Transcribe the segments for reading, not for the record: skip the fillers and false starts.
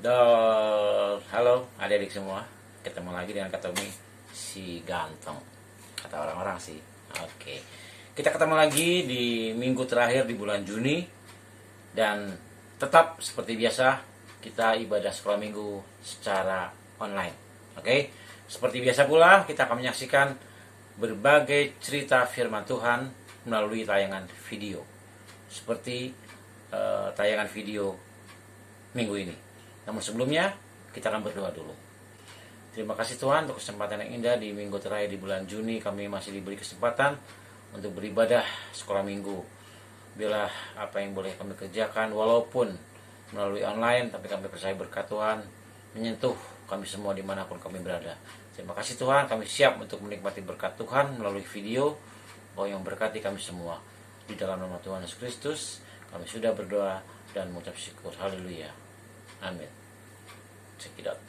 Halo adik-adik semua, ketemu lagi dengan Kak Tommy, si ganteng, kata orang-orang sih. Oke, kita ketemu lagi di minggu terakhir di bulan Juni. Dan tetap seperti biasa, kita ibadah sekolah minggu secara online. Oke, seperti biasa pula kita akan menyaksikan berbagai cerita firman Tuhan melalui tayangan video. Seperti tayangan video minggu ini. Namun sebelumnya, kita akan berdoa dulu. Terima kasih Tuhan untuk kesempatan yang indah di minggu terakhir di bulan Juni. Kami masih diberi kesempatan untuk beribadah sekolah minggu. Biarlah apa yang boleh kami kerjakan, walaupun melalui online, tapi kami percaya berkat Tuhan menyentuh kami semua dimanapun kami berada. Terima kasih Tuhan, kami siap untuk menikmati berkat Tuhan melalui video. Bahwa yang berkati kami semua. Di dalam nama Tuhan Yesus Kristus, kami sudah berdoa dan mengucap syukur. Haleluya. Amin. Check it out.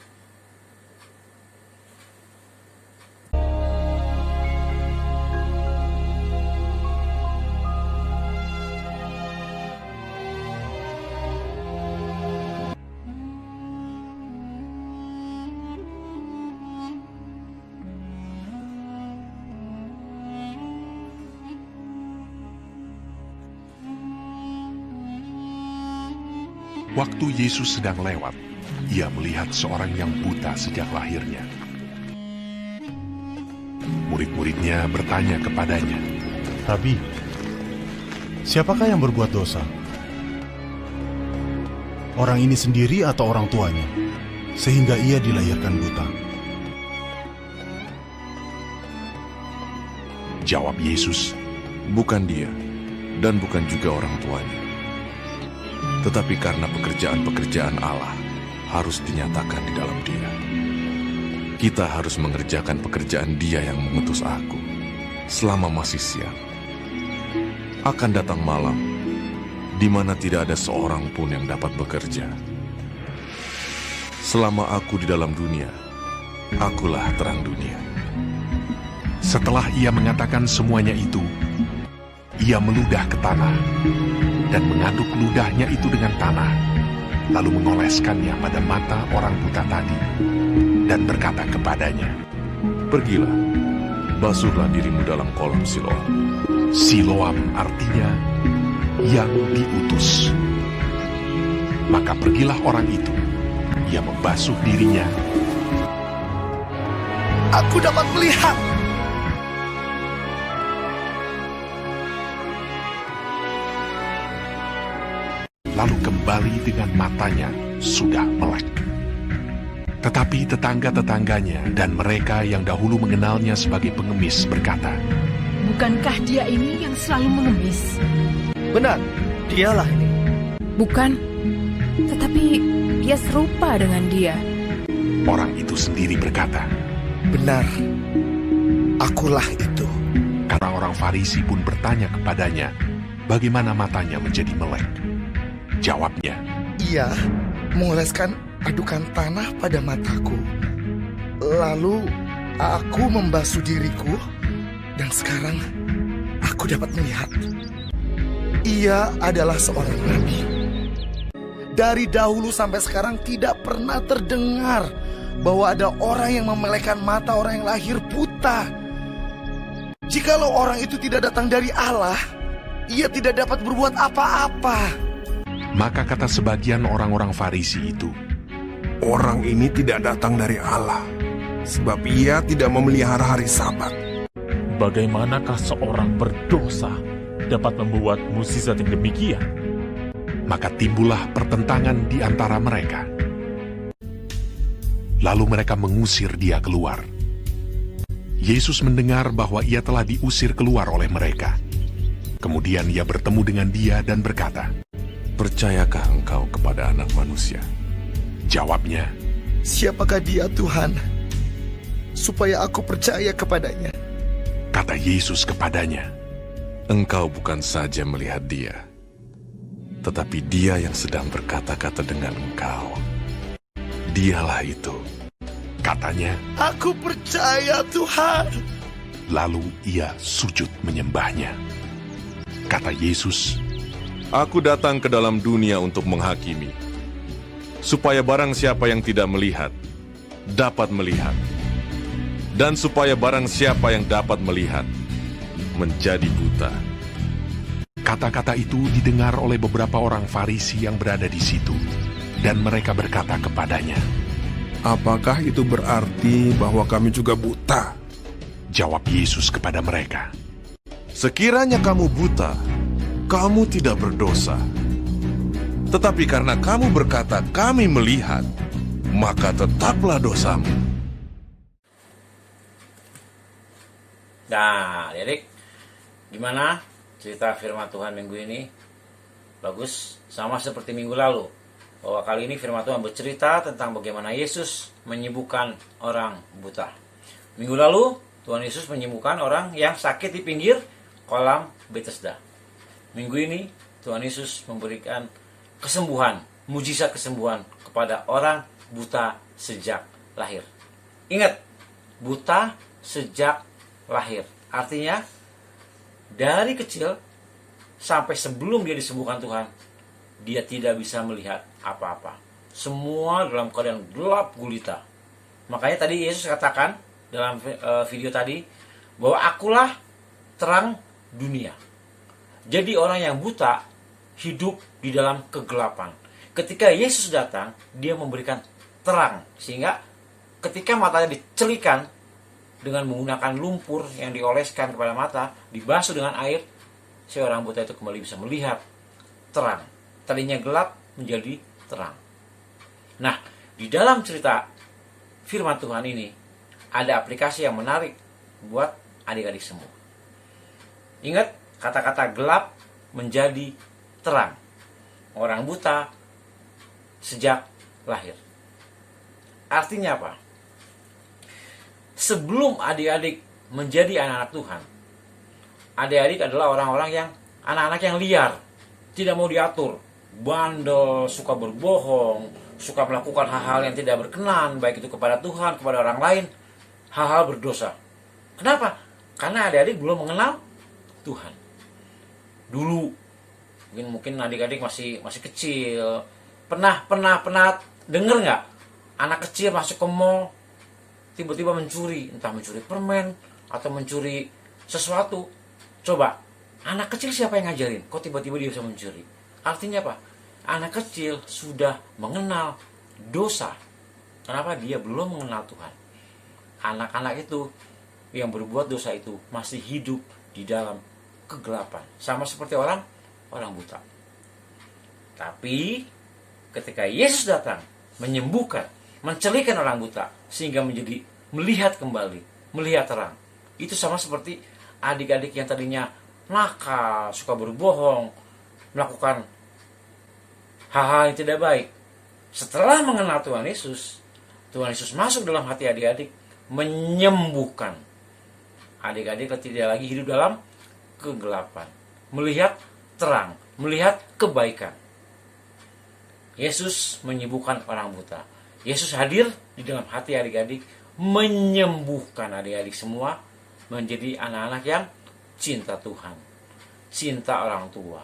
Waktu Yesus sedang lewat, ia melihat seorang yang buta sejak lahirnya. Murid-muridnya bertanya kepadanya, Rabi, siapakah yang berbuat dosa? Orang ini sendiri atau orang tuanya, sehingga ia dilahirkan buta? Jawab Yesus, bukan dia, dan bukan juga orang tuanya. Tetapi karena pekerjaan-pekerjaan Allah harus dinyatakan di dalam dia. Kita harus mengerjakan pekerjaan Dia yang mengutus aku selama masih siang. Akan datang malam, di mana tidak ada seorang pun yang dapat bekerja. Selama aku di dalam dunia, akulah terang dunia. Setelah ia mengatakan semuanya itu, ia meludah ke tanah dan mengaduk ludahnya itu dengan tanah, lalu mengoleskannya pada mata orang buta tadi, dan berkata kepadanya, Pergilah, basuhlah dirimu dalam kolam Siloam. Siloam artinya yang diutus. Maka pergilah orang itu, ia membasuh dirinya. Aku dapat melihat. Lalu kembali dengan matanya sudah melek. Tetapi tetangga-tetangganya dan mereka yang dahulu mengenalnya sebagai pengemis berkata, Bukankah dia ini yang selalu mengemis? Benar, dialah ini. Bukan, tetapi dia serupa dengan dia. Orang itu sendiri berkata, Benar, akulah itu. orang-orang Farisi pun bertanya kepadanya, bagaimana matanya menjadi melek. Jawabnya, Ia mengoleskan adukan tanah pada mataku. Lalu aku membasuh diriku, dan sekarang aku dapat melihat. Ia adalah seorang nabi. Dari dahulu sampai sekarang tidak pernah terdengar bahwa ada orang yang memelekkan mata orang yang lahir buta. Jikalau orang itu tidak datang dari Allah, ia tidak dapat berbuat apa-apa. maka kata sebagian orang-orang Farisi itu, Orang ini tidak datang dari Allah, sebab ia tidak memelihara hari Sabat. Bagaimanakah seorang berdosa dapat membuat mukjizat yang demikian? maka timbullah pertentangan di antara mereka. Lalu mereka mengusir dia keluar. Yesus mendengar bahwa ia telah diusir keluar oleh mereka. Kemudian ia bertemu dengan dia dan berkata, Percayakah engkau kepada Anak Manusia? Jawabnya, Siapakah dia Tuhan, supaya aku percaya kepadanya? kata Yesus kepadanya, Engkau bukan saja melihat dia, tetapi dia yang sedang berkata-kata dengan engkau. Dialah itu. katanya. Aku percaya Tuhan. Lalu ia sujud menyembahnya. Kata Yesus, Aku datang ke dalam dunia untuk menghakimi, supaya barang siapa yang tidak melihat, dapat melihat. Dan supaya barang siapa yang dapat melihat, menjadi buta. Kata-kata itu didengar oleh beberapa orang Farisi yang berada di situ, dan mereka berkata kepadanya. Apakah itu berarti bahwa kami juga buta? Jawab Yesus kepada mereka. Sekiranya kamu buta, kamu tidak berdosa. Tetapi karena kamu berkata, kami melihat, maka tetaplah dosamu. Nah, adik, gimana cerita firman Tuhan minggu ini? Bagus, sama seperti minggu lalu. Bahwa kali ini firman Tuhan bercerita tentang bagaimana Yesus menyembuhkan orang buta. Minggu lalu, Tuhan Yesus menyembuhkan orang yang sakit di pinggir kolam Bethesda. Minggu ini, Tuhan Yesus memberikan kesembuhan, mujizat kesembuhan kepada orang buta sejak lahir. Ingat, buta sejak lahir. Artinya, dari kecil sampai sebelum dia disembuhkan Tuhan, dia tidak bisa melihat apa-apa. Semua dalam keadaan gelap gulita. Makanya tadi Yesus katakan dalam video tadi bahwa akulah terang dunia. Jadi orang yang buta hidup di dalam kegelapan. Ketika Yesus datang, dia memberikan terang. Sehingga ketika matanya dicelikan dengan menggunakan lumpur yang dioleskan kepada mata, dibasuh dengan air, si orang buta itu kembali bisa melihat terang. Tadinya gelap menjadi terang. Nah, di dalam cerita firman Tuhan ini ada aplikasi yang menarik buat adik-adik semua. Ingat, kata-kata gelap menjadi terang. Orang buta sejak lahir. Artinya apa? Sebelum adik-adik menjadi anak-anak Tuhan, adik-adik adalah orang-orang yang anak-anak yang liar, tidak mau diatur, bandel, suka berbohong, suka melakukan hal-hal yang tidak berkenan, baik itu kepada Tuhan, kepada orang lain, hal-hal berdosa. Kenapa? Karena adik-adik belum mengenal Tuhan. Dulu, mungkin adik-adik masih kecil, pernah dengar nggak anak kecil masuk ke mall, tiba-tiba mencuri, entah mencuri permen atau mencuri sesuatu. Coba, anak kecil siapa yang ngajarin? Kok tiba-tiba dia bisa mencuri? Artinya apa? Anak kecil sudah mengenal dosa. Kenapa? Dia belum mengenal Tuhan. Anak-anak itu yang berbuat dosa itu masih hidup di dalam kegelapan. Sama seperti orang buta. Tapi ketika Yesus datang, menyembuhkan, mencelikan orang buta, sehingga menjadi melihat kembali, melihat terang. Itu sama seperti adik-adik yang tadinya nakal, suka berbohong, melakukan hal-hal yang tidak baik. Setelah mengenal Tuhan Yesus masuk dalam hati adik-adik, menyembuhkan. Adik-adik tidak lagi hidup dalam kegelapan, melihat terang, melihat kebaikan. Yesus menyembuhkan orang buta. Yesus hadir di dalam hati adik-adik, menyembuhkan adik-adik semua menjadi anak-anak yang cinta Tuhan, cinta orang tua,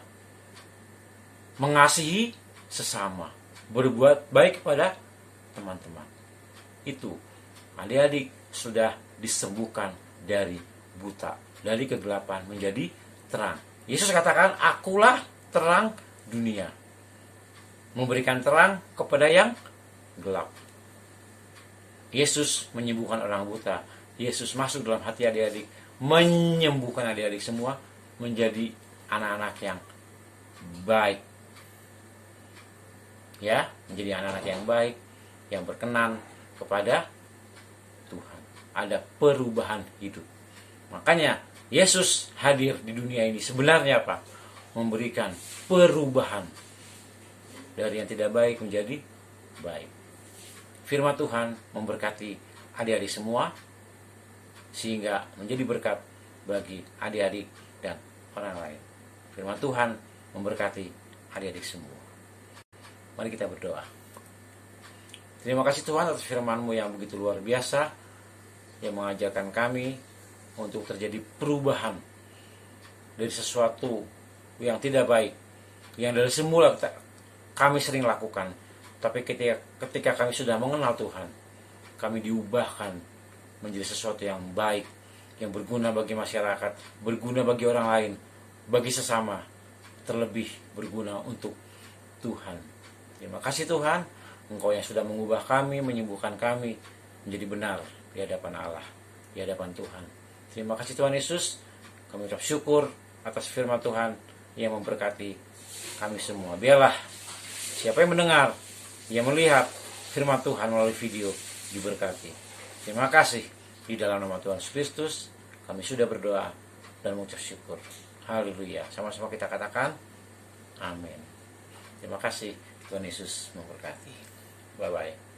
mengasihi sesama, berbuat baik kepada teman-teman. Itu adik-adik sudah disembuhkan dari buta, dari kegelapan menjadi terang. Yesus katakan, akulah terang dunia, memberikan terang kepada yang gelap. Yesus menyembuhkan orang buta. Yesus masuk dalam hati adik-adik, menyembuhkan adik-adik semua menjadi anak-anak yang baik. Ya, menjadi anak-anak yang baik, yang berkenan kepada Tuhan. Ada perubahan hidup. Makanya Yesus hadir di dunia ini sebenarnya apa? Memberikan perubahan dari yang tidak baik menjadi baik. Firman Tuhan memberkati adik-adik semua sehingga menjadi berkat bagi adik-adik dan orang lain. Firman Tuhan memberkati adik-adik semua. Mari kita berdoa. Terima kasih Tuhan atas firman-Mu yang begitu luar biasa, yang mengajarkan kami untuk terjadi perubahan dari sesuatu yang tidak baik, yang dari semula kami sering lakukan. Tapi ketika kami sudah mengenal Tuhan, kami diubahkan menjadi sesuatu yang baik, yang berguna bagi masyarakat, berguna bagi orang lain, bagi sesama, terlebih berguna untuk Tuhan. Terima kasih Tuhan, Engkau yang sudah mengubah kami, menyembuhkan kami menjadi benar di hadapan Allah, di hadapan Tuhan. Terima kasih Tuhan Yesus, kami ucap syukur atas firman Tuhan yang memberkati kami semua. Biarlah siapa yang mendengar, yang melihat firman Tuhan melalui video diberkati. Terima kasih, di dalam nama Tuhan Yesus Kristus kami sudah berdoa dan mengucap syukur. Haleluya. Sama-sama kita katakan amin. Terima kasih, Tuhan Yesus memberkati. Bye-bye.